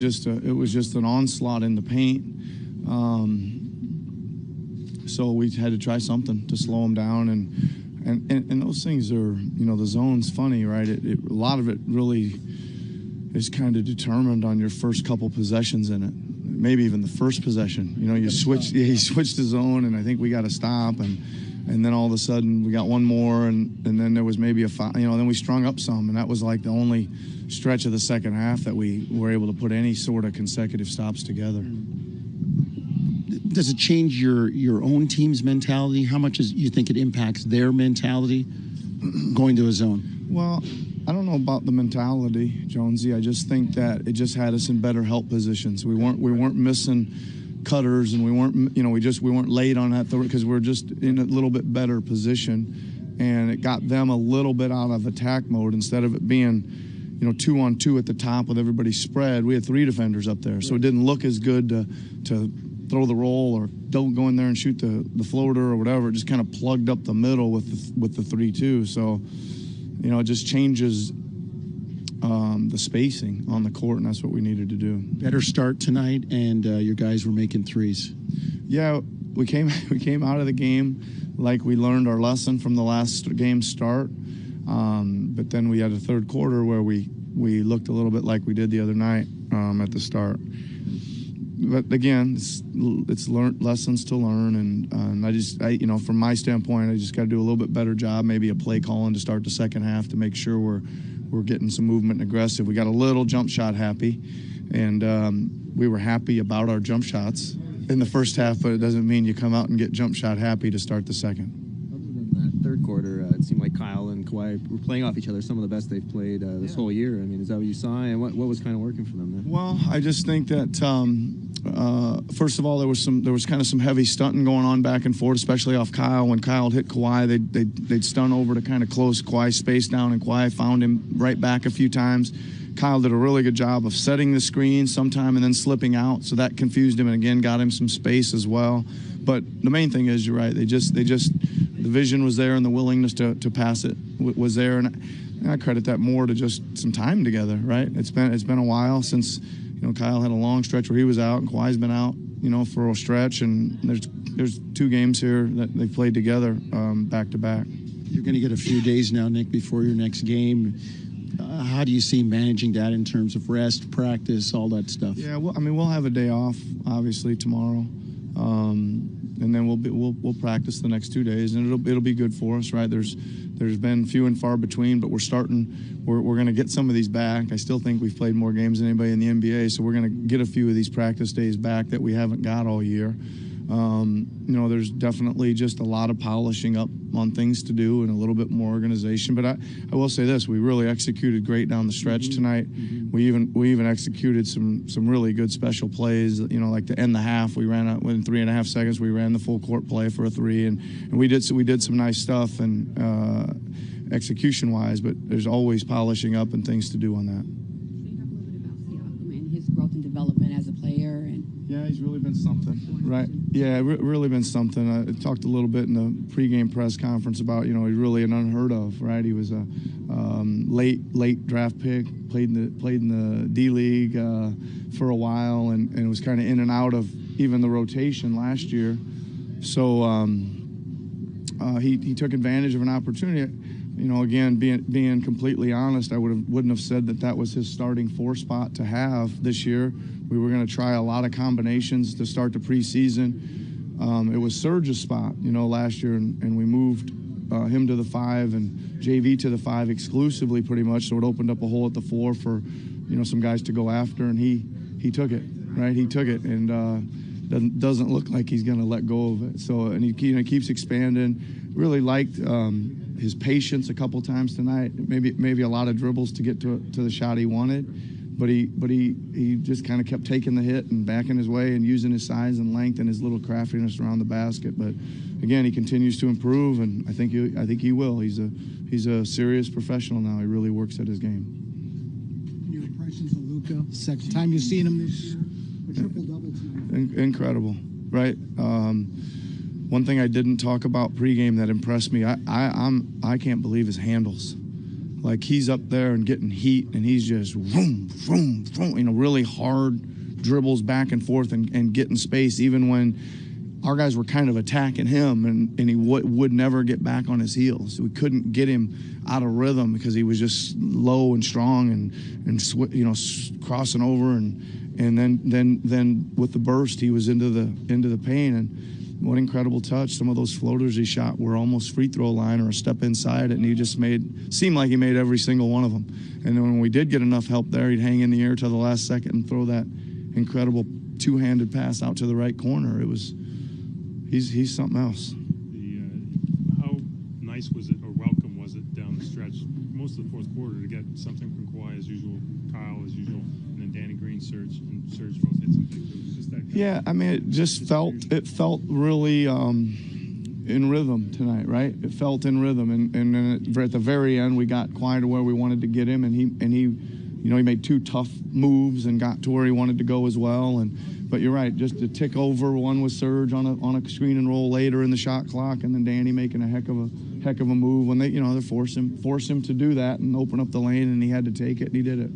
It was just an onslaught in the paint. So we had to try something to slow them down, and those things are, the zone's funny, right? A lot of it really is kind of determined on your first couple possessions in it, maybe even the first possession. You switch, he switched the zone, and I think we got to stop, and then all of a sudden we got one more, and then there was maybe a foul, then we strung up some, and that was like the only stretch of the second half that we were able to put any sort of consecutive stops together. Does it change your own team's mentality? How much you think it impacts their mentality going to a zone? Well, I don't know about the mentality, Jonesy. I just think that it just had us in better help positions. We weren't missing cutters, and we weren't late on that because we're just in a little bit better position, and it got them a little bit out of attack mode instead of it being 2-on-2 at the top with everybody spread. We had 3 defenders up there, so it didn't look as good to throw the roll or don't go in there and shoot the floater or whatever. It just kind of plugged up the middle with the 3-2. So, it just changes the spacing on the court, and that's what we needed to do. Better start tonight, and your guys were making threes. Yeah, we came out of the game like we learned our lesson from the last game start. But then we had a third quarter where we looked a little bit like we did the other night at the start. But again, it's lessons to learn, and I from my standpoint, I just got to do a little bit better job, maybe a play calling to start the second half to make sure we're getting some movement and aggressive. We got a little jump shot happy, and we were happy about our jump shots in the first half, but it doesn't mean you come out and get jump shot happy to start the second. Third quarter, it seemed like Kyle and Kawhi were playing off each other, some of the best they've played this whole year. I mean, is that what you saw, and what was kind of working for them then? Well, I just think that first of all, there was kind of some heavy stunting going on back and forth, especially off Kyle. When Kyle hit Kawhi, they'd stun over to kind of close Kawhi's space down, and Kawhi found him right back a few times. Kyle did a really good job of setting the screen sometime and then slipping out, so that confused him and again got him some space as well. But the main thing is, you're right, the vision was there and the willingness to pass it was there, and I credit that more to just some time together, right? It's been a while since Kyle had a long stretch where he was out, and Kawhi's been out for a stretch, and there's 2 games here that they played together back to back. You're going to get a few days now, Nick, before your next game. How do you see managing that in terms of rest, practice, all that stuff? Yeah, well, I mean, we'll have a day off obviously tomorrow, and then we'll practice the next 2 days, and it'll be good for us, right? There's been few and far between, but we're going to get some of these back. I still think we've played more games than anybody in the NBA, so we're going to get a few of these practice days back that we haven't got all year. There's definitely just a lot of polishing up on things to do and a little bit more organization. But I will say this: we really executed great down the stretch tonight. We even executed some really good special plays. Like to end the half, we ran out within 3.5 seconds. We ran the full court play for a 3, and we did some nice stuff and execution wise. But there's always polishing up and things to do on that. Can you talk a little bit about Siakam and his growth and development as a player? Yeah, he's really been something, right? Yeah, really been something. I talked a little bit in the pregame press conference about, he's really an unheard of, right? He was a late draft pick, played in the D League for a while, and was kind of in and out of even the rotation last year. So he took advantage of an opportunity. Again, being completely honest, I wouldn't have said that was his starting 4 spot to have this year. We were going to try a lot of combinations to start the preseason. It was Serge's spot, last year, and we moved him to the 5 and JV to the 5 exclusively, pretty much. So it opened up a hole at the 4 for, some guys to go after, and he took it, right? He took it, and doesn't look like he's going to let go of it. So, and he keeps expanding. Really liked his patience a couple times tonight. Maybe a lot of dribbles to get to the shot he wanted. But he just kind of kept taking the hit and backing his way and using his size and length and his little craftiness around the basket. But again, he continues to improve, and I think he will. He's a serious professional now. He really works at his game. Your impressions of Luka? Second time you've seen him this year, a triple-double tonight. Incredible, right? One thing I didn't talk about pregame that impressed me, I can't believe his handles. Like he's up there and getting heat, and he's just vroom, vroom, vroom, really hard dribbles back and forth and getting space, even when our guys were kind of attacking him, and he would never get back on his heels. We couldn't get him out of rhythm because he was just low and strong and crossing over, and then with the burst he was into the paint. And what incredible touch. Some of those floaters he shot were almost free throw line or a step inside it, and he just seemed like he made every single one of them. And then when we did get enough help there, he'd hang in the air till the last second and throw that incredible two-handed pass out to the right corner. He's something else. How nice was it, or welcome was it down the stretch, most of the fourth quarter, to get something from Kawhi as usual, Kyle as usual, and then Danny Green, Serge both hit something. It was just that kind Yeah, I mean, it felt really in rhythm tonight, right? It felt in rhythm, and then at the very end, we got Kawhi to where we wanted to get him, and he made two tough moves and got to where he wanted to go as well. But you're right, just to tick over one with Serge on a screen and roll later in the shot clock, and then Danny making a heck of a move when they force him to do that and open up the lane, and he had to take it, and he did it.